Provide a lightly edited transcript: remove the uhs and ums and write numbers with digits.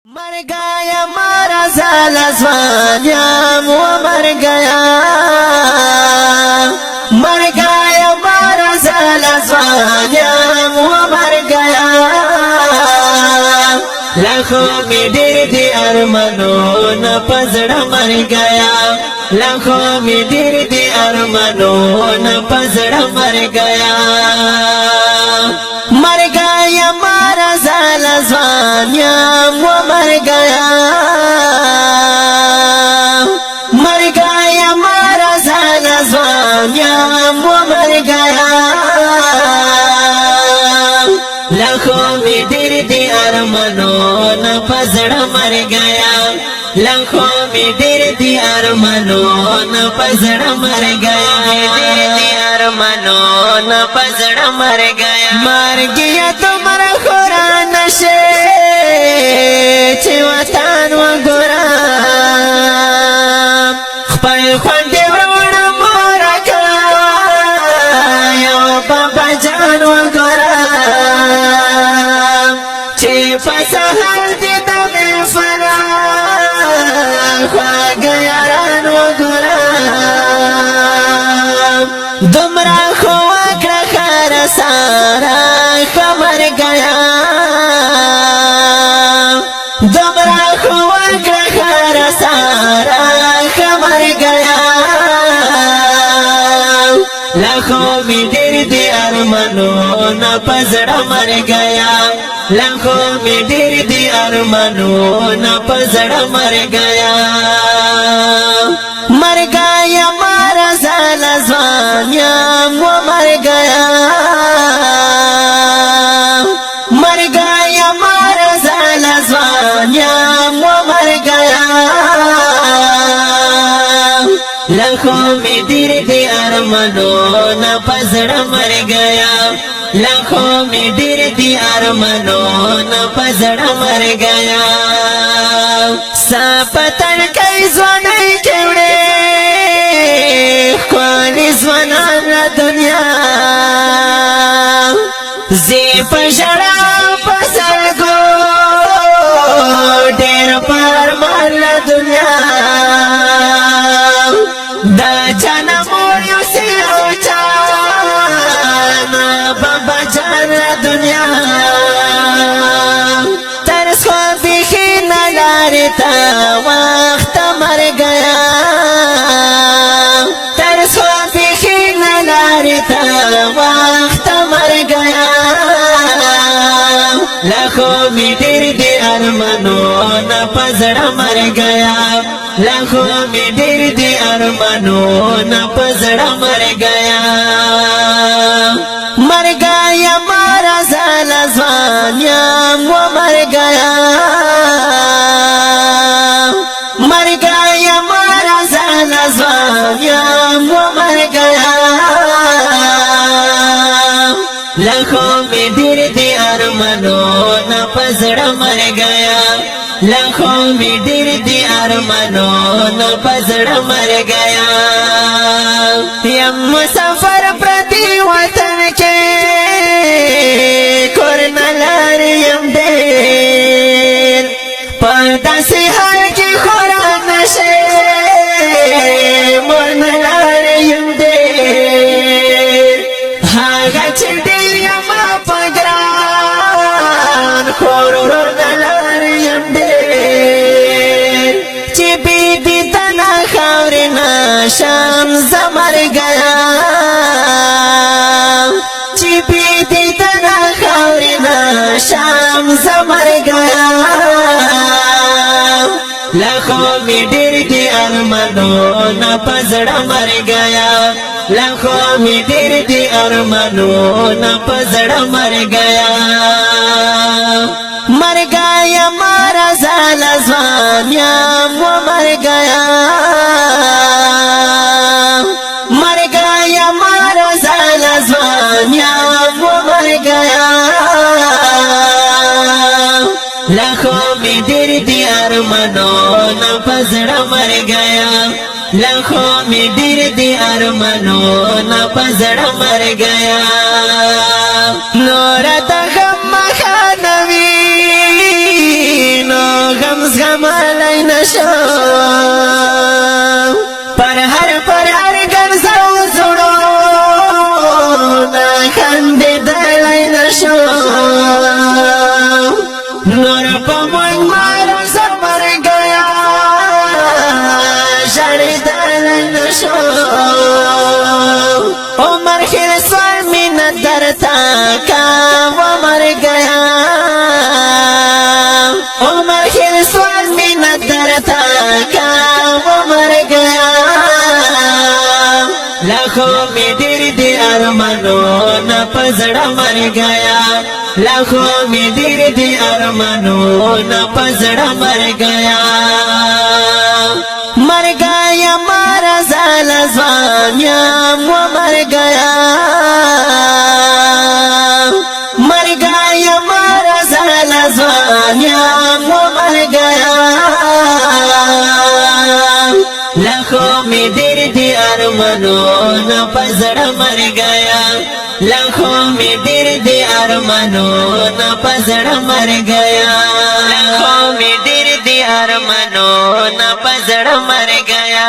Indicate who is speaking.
Speaker 1: मर गया मारा साला स्वान्या वो मर गया मारा साला स्वान्या वो मर गया लाखों में दिल दे अरमानों न पजड़ा मर गया लाखों में दिल दे अरमानों न पजड़ा मर गया मारा साला स्वान्या वो मर गया मारा साला स्वान्या वो मर गया लाखों में दर्द अरमानों न पजड़ा मर गया लाखों में दर्द अरमानों न पजड़ा मर गया दर्द अरमानों न पजड़ा मर गया तुम्हारा खोरा नशे चिवतान वगोरा खपल खंडे वरण मोरा का यो बाबा जान वगोरा चे फसहल दे दमे फरा खा गया रान वगोरा दुमरा खो अकरा खर सारा मर गया दुमरा खो अकरा खर सारा मर गया लाखों में दर्द अरमानों न पजड़ा मर गया लाखों में दर्द अरमानों न पजड़ा मर गया मारा साला स्वान्या वो मर गया मारा साला स्वान्या वो मर गया लाखों में दर्द अरमानों न पजड़ा मर गया लाखों में दर्द अरमानों न पजड़ा मर गया सापतन कई ज़्वानाई केवड़े ख्वानी ज़्वानान दुनिया ज़ेप शरा पसल गो डेर पर माल दुनिया दा जाना मोरियो से ऊंचा ना बाबा जाना दुनिया तरसो बिखी न लारता वक्त मर गया तरसो बिखी न लारता वक्त मर गया लाखों में दर्द अरमानों न पजड़ा मर गया लाखों में दर्द अरमानों न पजड़ा मर गया मारा साला स्वान्या वो मर गया मारा साला स्वान्या वो मर गया लाखों में दर्द अरमानों न पजड़ा मर गया लाखों में दर्द अरमानों न पजड़ा मर गया यम सफर प्रति वतन के कोरनलार यम देर पर्दा से हर की खोरा नशे मोरनलार यम देर हागा चिड़िल यमा पगरान कोरनलार यम देर चिबी दी तना खावरे ना शाम मर गया चिपी दी तना खावरे ना शाम मर गया लाखों में दर्द अरमानों न पजड़ा मर गया लाखों में दर्द अरमानों न पजड़ा मर गया मारा साला स्वान्या वो मर गया मारा साला स्वान्या वो मर गया लाखों में दर्द अरमानों न पजड़ा मर गया लाखों में दर्द अरमानों न पजड़ा मर गया नूर तगम खानवी नो غم زغملی نشم پر هر ګرځو زړونه خندېدلی نشم نور په موږ مارو زمر گیا ژړېدلی نشم عمر خیر سوال مینه درته کام عمر گیا عمر خیر سوال مینه درته کام عمر گیا لاکھوں میں ډېر دي ارمانونه په زړه مر گیا لاکھوں میں ډېر دي ارمانونه په زړه مر گیا مر گیا مارا زال ځوانیم و مر گیا مر گیا مارا زال ځوانیم و مر گیا لاکھوں میں ډېر دي ارمانونه په زړه مر گیا لاکھوں میں ډېر دي ارمانونه په زړه مر گیا لاکھوں میں ډېر دي ارمانونه په زړه مر گیا